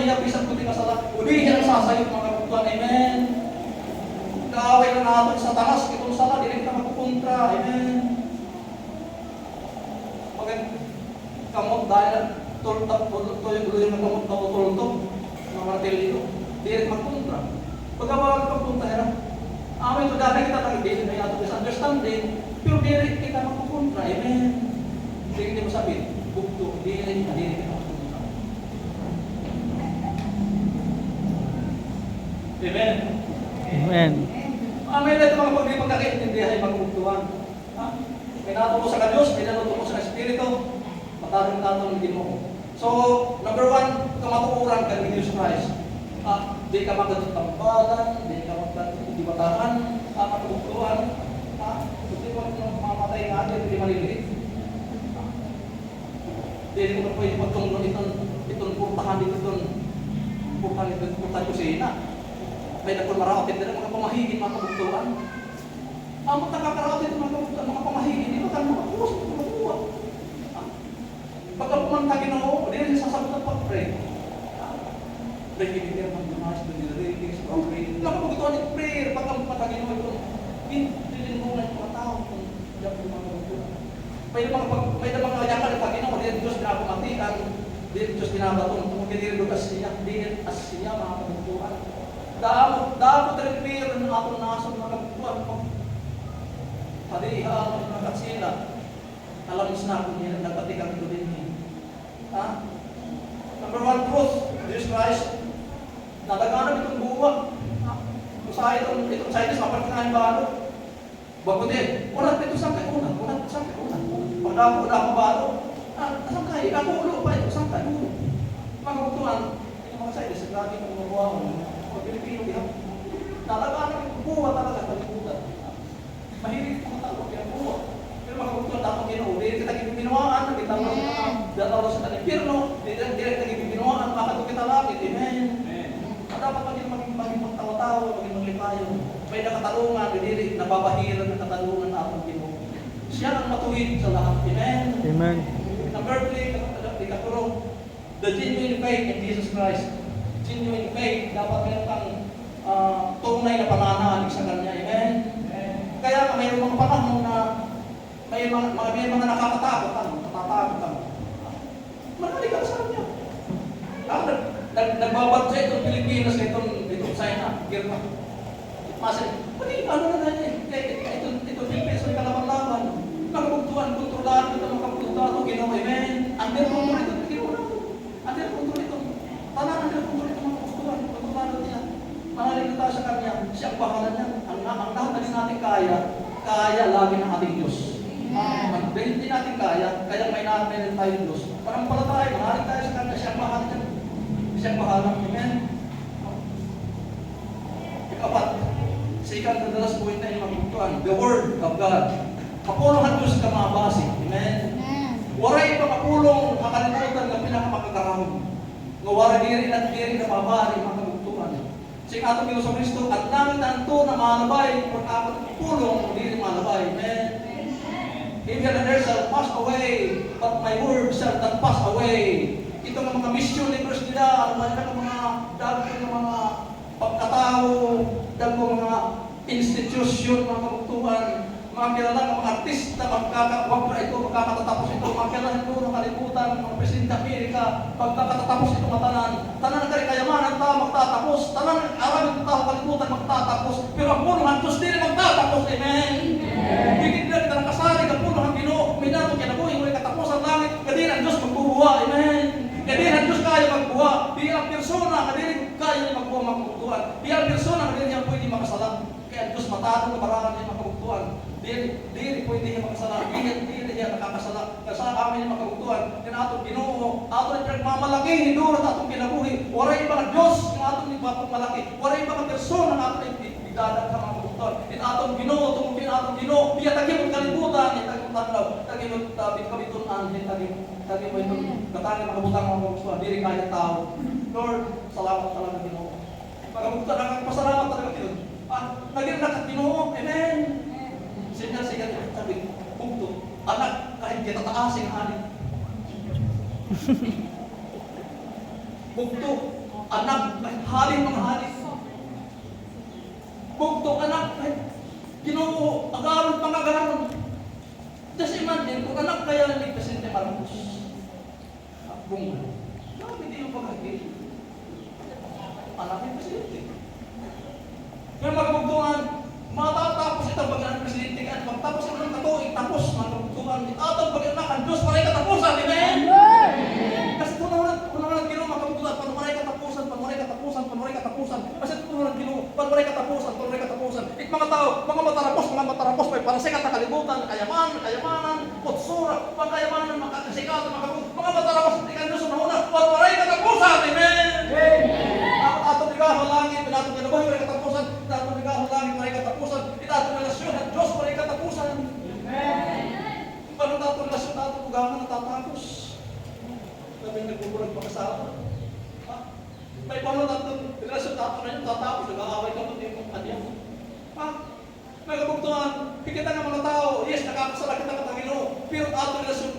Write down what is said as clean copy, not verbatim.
niya, bisan kundi kasala. Uli niya ang sasayot mga kabutuan. Amen. Kaaway na natin sa taas, itong sala, di rin ka magpupunta. Amen. Pagkat kamot dahil tultap, tuloy ng kamot na utultog, mga martilyo, di rin magpunta. Pagkabawag magpunta, amin ito dahil kita tagilin na yato misunderstanding, pero di rin kita magpupunta. Amen. Hindi mo sabihin, bukto, di rin kita magpupunta. Amen. Amen. Amen na ito mga pagkakaintindihan ay magpupuntuan. May natuto sa Diyos, may natuto sa Espiritu, matatong din mo. So, number 1, kamatukuran ka ni Jesus Christ. Di ka magtatambalan, di ka magtibatahan, magpupuntuan. Hindi ko mamatay nga, hindi maliliit. Hindi ko pwede magtunglo itong purtahan dito, purtahan kusina. May nagpulmarakot, hindi na mga pamahigin, mga kabuktuan. Ang magkakakarot ito, mga pamahigin, hindi ba ka makapuwas, makapuwa. Pagka pumanta Ginoo, hindi rin sasagot ang pag-pray. Pray, hindi rin mag-mamas, hindi rin pag-pray. Nakapagkutuan yung prayer, pagka pumanta Ginoo ito, hindi rin muna yung mga tao kung hindi ako yung mga kabuktuan. May na mga yakan ng Ginoo, hindi rin Diyos pinapamatikan, hindi rin Diyos pinabatong, hindi rin Diyos as siya, mga kabuktuan. Dapat rin prayer ng atong nason mga kabuktuan mo. Padihan ang mga katsila. Alamis na kung yan ang nagpatikang ito din niya. Number 1 truth, Jesus Christ. Nalaganap itong buwa. Kung sa itong scientist, mapagkakain ba ano? Bago din. Ulat ito saan kayo una? Ulat saan kayo una? Pagdako ba ano? Saan kayo? Ako ulo pa ito. Saan kayo ulo? Mga kabuktuan, yung mga scientist, lagi kong mabuha ko. Pilipino diha. Talaga ang buwa talaga palibutan. Mahilig mga tao kaya buwa. Pero mga kabuktuan dapat Ginoo, di kita gibinawaan, nagitawag sa dataw sa impierno, di kita gibinawaan, makato kita langit. Amen. Dapat maging magtawa-tawa, maging maglipayo. May nakatalungan, dili nababahiran ng katalungan atong Ginoo. Siya ang matuwid sa lahat. Amen. Amen. Number 3, ikaturo, the genuine faith in Jesus Christ. Genuine faith, dapat meron kang tunay na pananalig sa Kanya. Amen? Kaya mayroon mga panahon na may mga nakakatakot ka. Manalig ka sa Kanya. Nagbabadya itong Pilipinas, itong China, Girma. Masay, ano na ito Pilipinas, may kalaban-laban. Makabugtuan, kontrolado, makabugtuan, Ginoo. Amen? Under control ito, Ginoo na ito. Under control ito. Tanan under control ito, mga kabugtuan, kontrolado niya. Manalig tayo sa Kanya, siya ang bahala niya. Ang lahat na din natin kaya lagi ng ating Diyos. Hindi natin kaya may natin tayong Diyos. Parang pala tayo, manalig tayo sa Kanya, siya ang bahala niya. Siya ang bahala. Amen? Ikapat, sa ikang-dalas point na yung magbutuan, the Word of God. Kapulong ang Diyos ka mga base. Amen? Waray pa kapulong kakalimutan ng pinakamakagaraon. Ngawara diri at diri na mabari mga kabugtuan. Sing atong Ginoo sa Kristo at langit nanto na malabay pagkapit pulong diri malabay. Amen. Heaven and earth shall pass away, but my word shall not pass away. Ito ng mga mission ni Kristo nila, ang mga dagdag ng mga pagkatao, dagdag mga institusyon, mga kabugtuan, mga kilala, mga artista, magkakatatapos ito, mga kilala ito ng kalibutan, mga Presidente Amerika, pagkakatatapos ito matanan, tanan ng kayamanan ta, magtatapos, tanan ng aral ng tao kalibutan, magtatapos, pero ang puno ng Diyos din magtatapos. Amen? Higit na kita ng kasari, ang puno ng Ginoo, may nato kinabuhi, may katapos ang langit, kadiri ang Diyos magbubuha. Amen? Kadiri ang Diyos kaya magbuha, di ang persona, kadiri kaya magbuha magbubuhan, di ang persona, kadiri niya pwede makasalat, kaya ang Diyos matatong na marangan niya magbubuhan. Dili pwede niya makasala, dili niya nakakasala. Kasi amin yung makabugtuan, yung atong Ginoo, atong nagmamalaki, hindurat atong kinabuhi. Waray ibang Diyos yung atong nagmamalaki. Waray ibang persona ng atong igdadag sa mga kabugtuan. Yung atong Ginoo, tungkol atong Ginoo, iya tagimot kalibutan, iya tagimot tanaw, tagimot kabitunan, tagimot itong katangin mga kabutang mga kabugtuan. Dili kaya tao. Lord, salamat talaga Ginoo. Pagkabugtuan, nakakapasalamat talaga Ginoo. Naging Ginoo, amen. Siya sabi, bugto, anak, kahit kita taasin hanin. Bugto, anak, ay halin mga halin. Bugtong anak, ay Ginoo, agaron pang agaron. Just imagine, kung anak kaya ni Presidente Marcos, bunga, namin din yung pag-agil. Anak ni Presidente. Kaya magkabugtungan, matatapos itang bagaan ng Presidente ka, pagtapos ito ng katuig, tapos magkabugtungan, atang bagaan ang Diyos, maray katapusan, amen? Kasi punawanan Ginoo, magkabugtungan, panumaray katapusan, kasi punawanan Ginoo, panumaray katapusan. It mga tao, mga matarapos, may parasikat na kalibutan, kayamanan, kutsura, pagkayamanan, makakasikatan, mga matarapos, ikan Diyos, unahuna, panumaray katapusan, amen? Atong ligahon langit, atong ginabuhay, maray katapusan, atong ligahon langit, maray katapusan, atong relasyon at Diyos, maray katapusan. Paano atong relasyon, atong ugaman natatapos? Sabi nagbubulag pa kasama. May paano atong relasyon, atong na yun, tatapos, nag-aaway ka pati yung kanya. May kabugtuhan, pikita ng mga tao, yes, nakakasala kita ng Ginoo, pero atong relasyon